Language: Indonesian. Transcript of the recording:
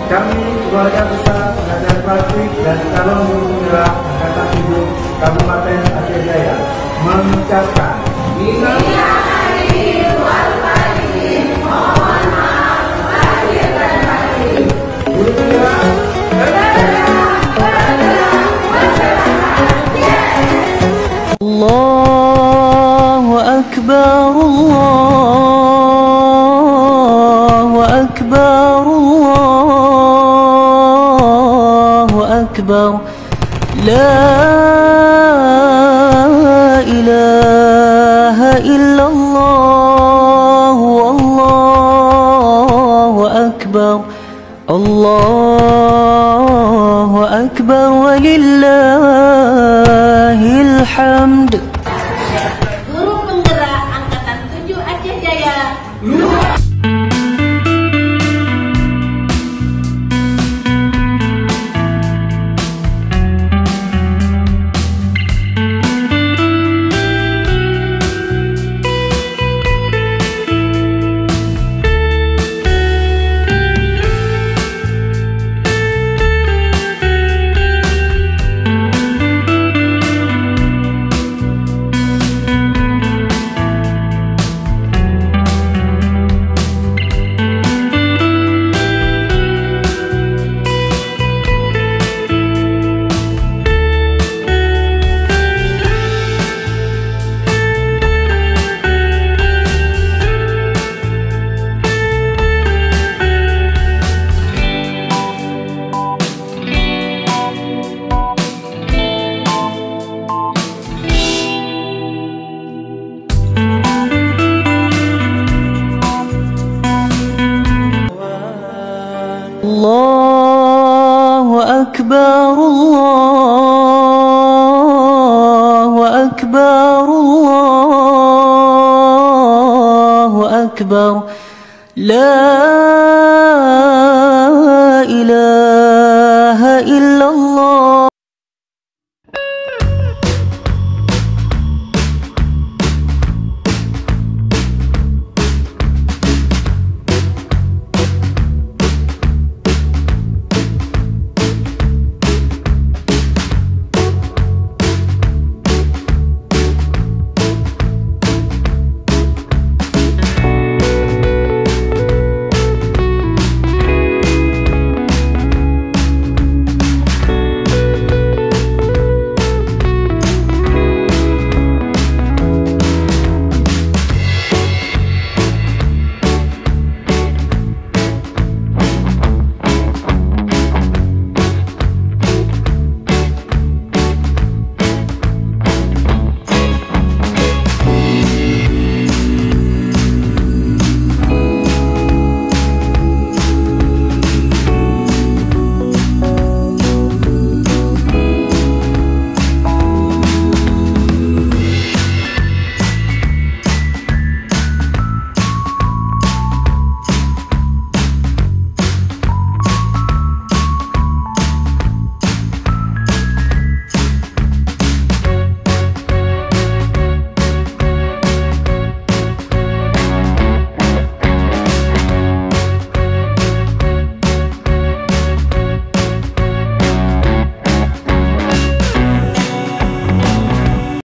Kami keluarga besar pengajar praktik dan calon guru penggerak Angkatan 7 Kabupaten Aceh Jaya mengucapkan mohon maaf lahir dan batin. Guru penggerak Allahu Akbar, Allahu Akbar, Allahu Akbar, La ilaha illallah, Allahu Akbar, Allahu Akbar, walillahil hamd. Guru penggerak Angkatan 7 Aceh Jaya. Allahu Akbar, Allahu Akbar, Allahu Akbar, La